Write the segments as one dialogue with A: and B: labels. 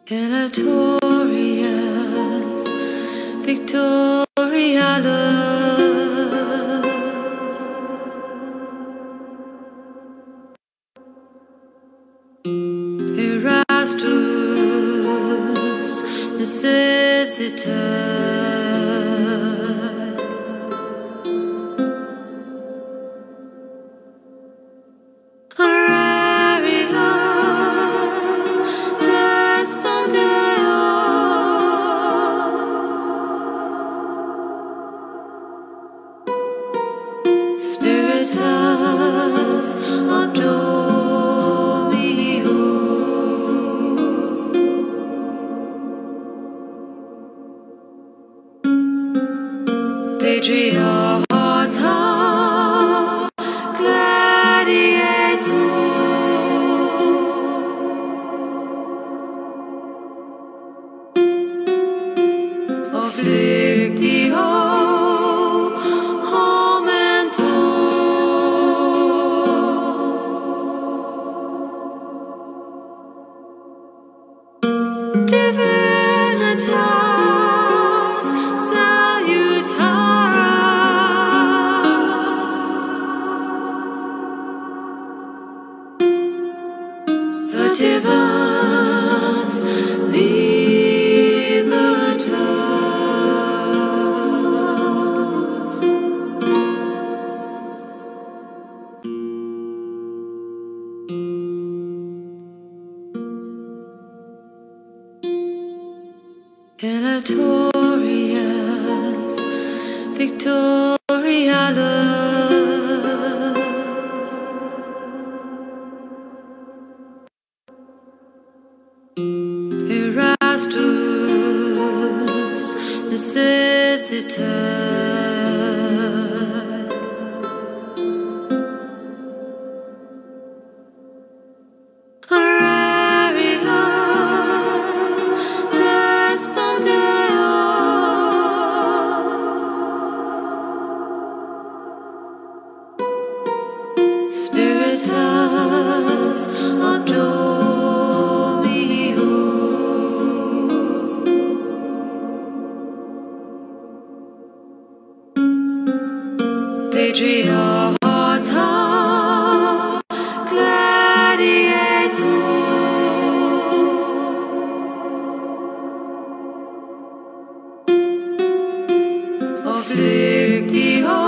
A: Victorious, victorious. Erastus, necessitas. Horarius, despondeo. Spiritus obdomio. Patriarchata gladiator. Afflictio divinitas salutaras. Vertivas libertas. Elatorious, victorialis. Erastus, necessitas. Horarius, despondeo. Spiritus obdomio. Patriarchata gladiator. Afflictio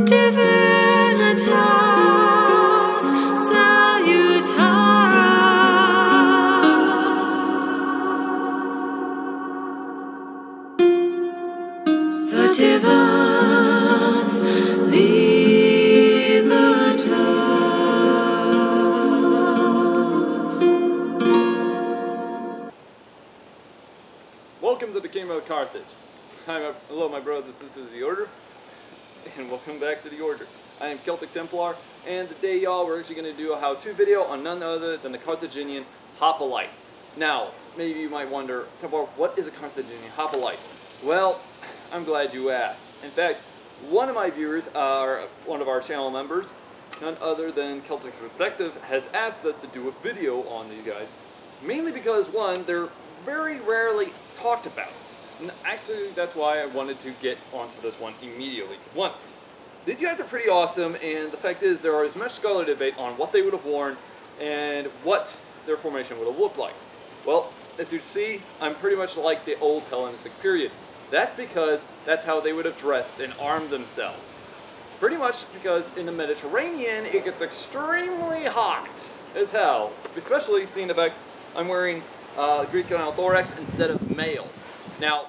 A: divinitas salutaras. Vertivas libertas.
B: Welcome to the Kingdom of Carthage. Hello my brothers and sisters of the Order, and welcome back to the Order. I am Celtic Templar, and today y'all we're actually going to do a how-to video on none other than the Carthaginian Hoplite. Now, maybe you might wonder, Templar, what is a Carthaginian Hoplite? Well, I'm glad you asked. In fact, one of my viewers, one of our channel members, none other than Celtic's Perspective, has asked us to do a video on these guys, mainly because, one, they're very rarely talked about. And actually, that's why I wanted to get onto this one immediately. One, these guys are pretty awesome, and the fact is there is much scholarly debate on what they would have worn and what their formation would have looked like. Well, as you see, I'm pretty much like the old Hellenistic period. That's because that's how they would have dressed and armed themselves. Pretty much because in the Mediterranean, it gets extremely hot as hell, especially seeing the fact I'm wearing Greek thorax instead of mail. Now,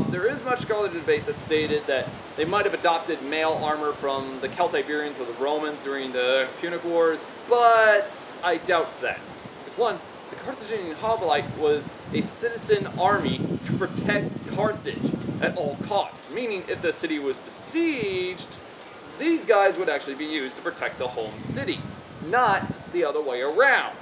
B: there is much scholarly debate that stated that they might have adopted mail armor from the Celtiberians or the Romans during the Punic Wars, but I doubt that. Because one, the Carthaginian hoplite was a citizen army to protect Carthage at all costs, meaning if the city was besieged, these guys would actually be used to protect the home city, not the other way around.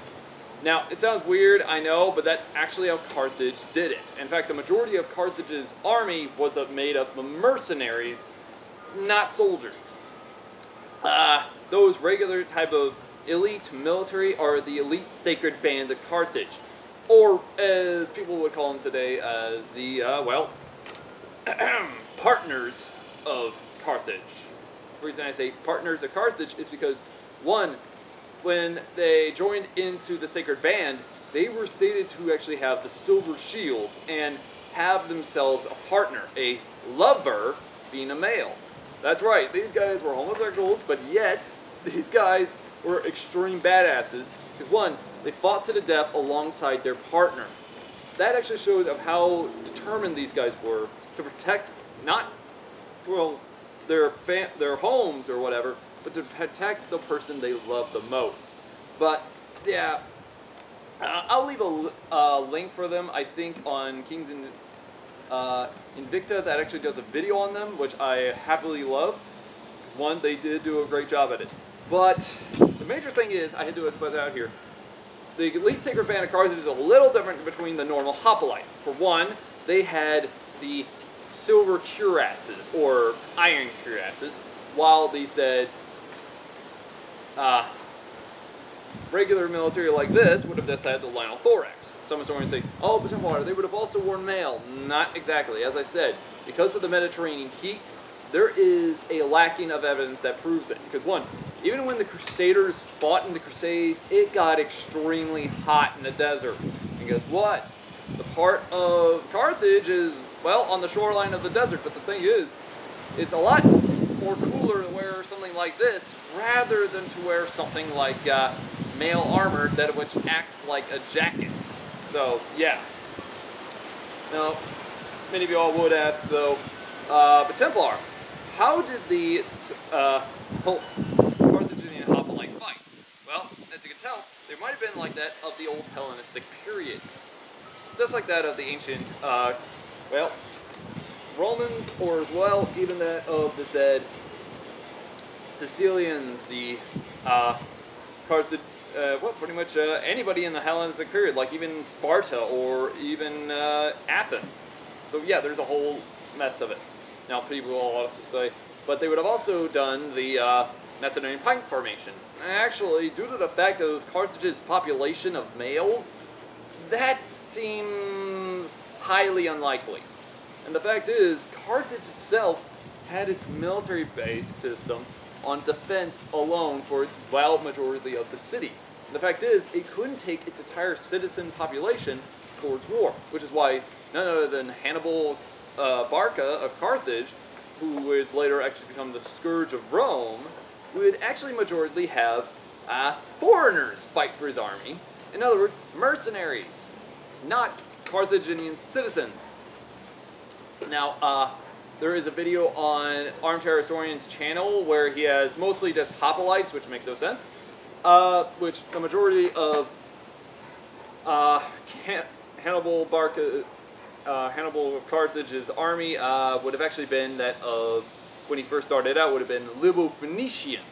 B: Now, it sounds weird, I know, but that's actually how Carthage did it. In fact, the majority of Carthage's army was made up of mercenaries, not soldiers. Those regular type of elite military are the elite sacred band of Carthage. Or, as people would call them today, as the, partners of Carthage. The reason I say partners of Carthage is because, one, when they joined into the sacred band, they were stated to actually have the silver shields and have themselves a partner, a lover, being a male. That's right, these guys were homosexuals, but yet these guys were extreme badasses because, one, they fought to the death alongside their partner. That actually shows of how determined these guys were to protect not, well, their homes or whatever, but to protect the person they love the most. But yeah, I'll leave a link for them, I think, on Kings and Invicta that actually does a video on them, which I happily love. One, they did do a great job at it. But the major thing is, I had to put it out here, the elite sacred band of Carthage is a little different between the normal Hoplite. For one, they had the silver cuirasses, or iron cuirasses, while they said regular military like this would have just had the linal thorax. Some historians say, oh, but Templar, they would have also worn mail. Not exactly. As I said, because of the Mediterranean heat, there is a lacking of evidence that proves it. Because one, even when the Crusaders fought in the Crusades, it got extremely hot in the desert. And guess what? The part of Carthage is, well, on the shoreline of the desert. But the thing is, it's a lot more cooler to wear something like this rather than to wear something like mail armor that which acts like a jacket. So, yeah. Now, many of you all would ask, though, but Templar, how did the Carthaginian Hoplite fight? Well, as you can tell, they might have been like that of the old Hellenistic period. Just like that of the ancient, well, Romans, or as well, even that of the said Sicilians, the Carthage, well, pretty much anybody in the Hellenistic period, like even Sparta or even Athens. So yeah, there's a whole mess of it. Now people will also say, but they would have also done the Macedonian pike formation. Actually, due to the fact of Carthage's population of males, that seems highly unlikely. And the fact is, Carthage itself had its military base system on defense alone for its vast majority of the city. And the fact is, it couldn't take its entire citizen population towards war, which is why none other than Hannibal Barca of Carthage, who would later actually become the scourge of Rome, would actually majorly have foreigners fight for his army. In other words, mercenaries, not Carthaginian citizens. Now, there is a video on Armchair Historian's channel where he has mostly just hoplites, which makes no sense, which the majority of Hannibal Barca, Hannibal of Carthage's army would have actually been that of, when he first started out, would have been Libo-Phoenicians.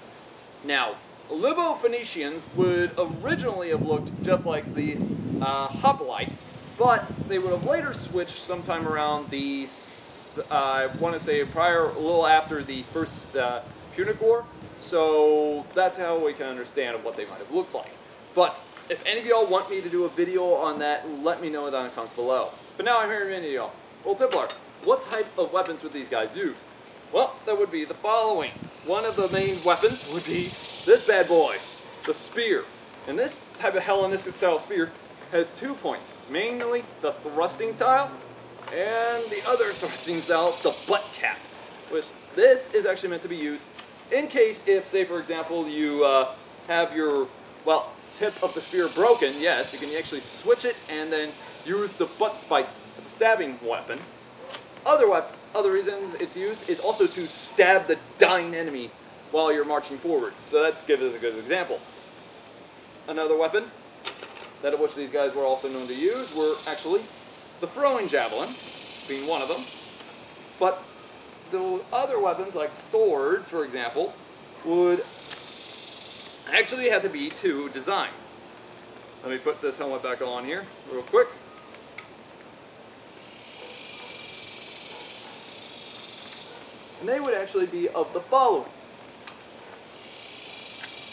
B: Now, Libo-Phoenicians would originally have looked just like the Hoplite, but they would have later switched sometime around the, I want to say a little after the first Punic War, so that's how we can understand what they might have looked like. But if any of y'all want me to do a video on that, let me know down in the comments below. But now I'm hearing many of y'all, well, Templar, what type of weapons would these guys use? Well, that would be the following. One of the main weapons would be this bad boy, the spear. And this type of Hellenistic style spear has 2 points, mainly the thrusting style and the other thrusting style, the butt cap, which this is actually meant to be used in case if, say for example, you have your, well, tip of the spear broken. Yes, you can actually switch it and then use the butt spike as a stabbing weapon. Other reasons it's used is also to stab the dying enemy while you're marching forward. So that's give us a good example. Another weapon that of which these guys were also known to use were actually the throwing javelin, being one of them. But the other weapons, like swords, for example, would actually have to be 2 designs. Let me put this helmet back on here real quick. And they would actually be of the following.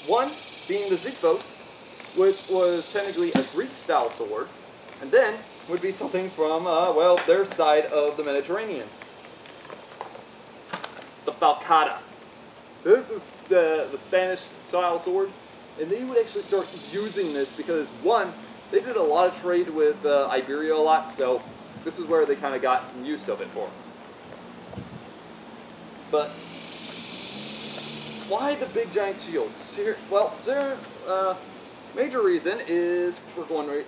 B: One being the Ziphos, which was technically a Greek-style sword, and then would be something from, well, their side of the Mediterranean. The Falcata. This is the Spanish-style sword, and they would actually start using this because, one, they did a lot of trade with Iberia a lot, so this is where they kind of got use of it for. But why the big giant shield? Well, major reason is for one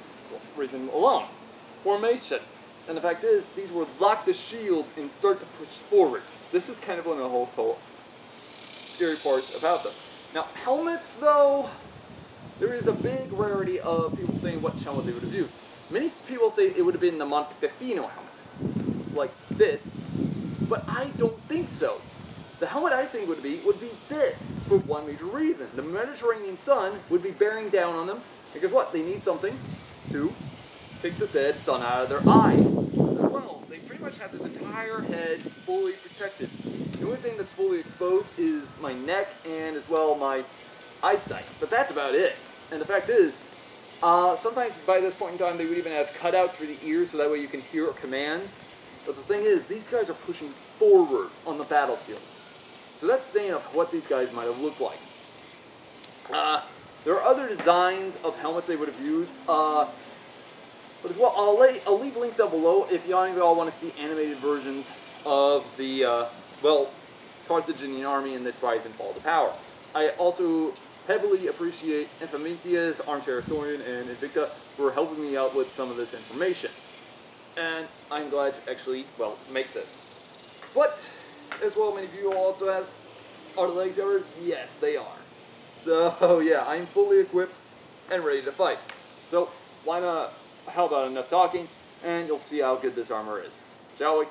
B: reason alone. Formation. And the fact is, these would lock the shields and start to push forward. This is kind of one of the whole scary parts about them. Now, helmets, though, there is a big rarity of people saying what helmet they would have used. Many people say it would have been the Montefino helmet, like this, but I don't think so. The helmet I think would be this, for one major reason. The Mediterranean sun would be bearing down on them, because what? They need something to take the said sun out of their eyes. As well, they pretty much have this entire head fully protected. The only thing that's fully exposed is my neck and as well my eyesight, but that's about it. And the fact is, sometimes by this point in time they would even have cutouts for the ears so that way you can hear commands. But the thing is, these guys are pushing forward on the battlefield. So that's saying of what these guys might have looked like. There are other designs of helmets they would have used. But as well, I'll leave links down below if y'all want to see animated versions of the, well, Carthaginian army and its rise and fall to power. I also heavily appreciate Epimetheus, Armchair historian, and Invicta for helping me out with some of this information. And I'm glad to actually, well, make this. But, as well, many of you also ask, are the legs covered? Yes, they are. So, yeah, I'm fully equipped and ready to fight. So, why not, how about enough talking, and you'll see how good this armor is. Shall we?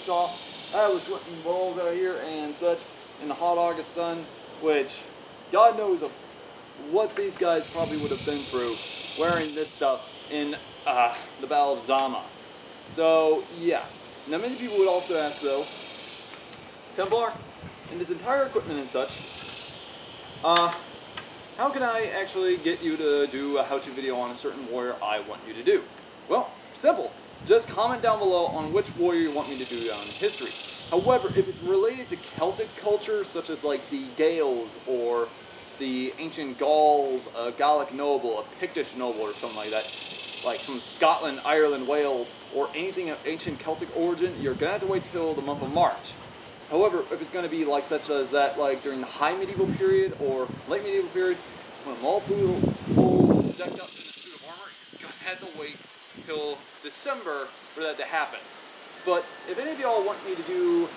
B: y'all saw, I was sweating balls out here and such in the hot August sun, which God knows of what these guys probably would have been through wearing this stuff in the Battle of Zama. So yeah. Now many people would also ask though, Templar, in this entire equipment and such, how can I actually get you to do a how-to video on a certain warrior I want you to do? Well, simple. Just comment down below on which warrior you want me to do down in history. However, if it's related to Celtic culture, such as like the Gaels or the ancient Gauls, a Gallic noble, a Pictish noble, or something like that, like from Scotland, Ireland, Wales, or anything of ancient Celtic origin, you're gonna have to wait till the month of March. However, if it's gonna be like such as that, like during the high medieval period or late medieval period, when I'm all full decked up in a suit of armor, you're gonna have to wait until December for that to happen. But if any of y'all want me to do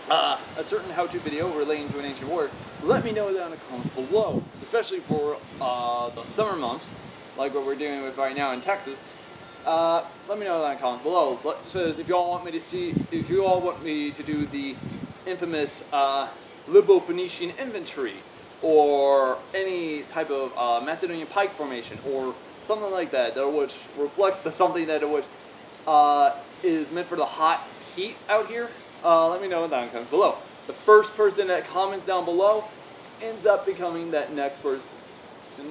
B: a certain how-to video relating to an ancient warrior, let me know down in the comments below, especially for the summer months, like what we're dealing with right now in Texas. Let me know down in the comments below. It says if y'all want me to do the infamous Libo-Phoenician infantry, or any type of Macedonian pike formation, or something like that, which reflects to something that which is meant for the hot heat out here, let me know down in the comments below. The first person that comments down below ends up becoming that next person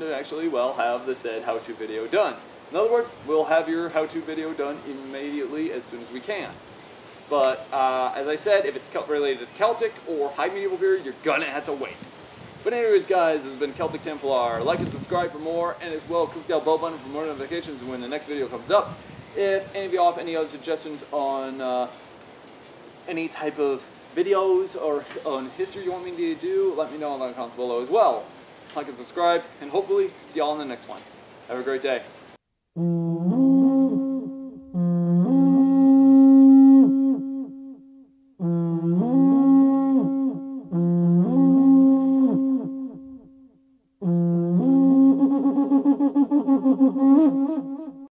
B: to actually, well, have the said how-to video done. In other words, we'll have your how-to video done immediately as soon as we can. But, as I said, if it's related to Celtic or high medieval period, you're gonna have to wait. But anyways, guys, this has been Celtic Templar. Like and subscribe for more, and as well, click that bell button for more notifications when the next video comes up. If any of y'all have any other suggestions on any type of videos or on history you want me to do, let me know in the comments below as well. Like and subscribe, and hopefully see y'all in the next one. Have a great day.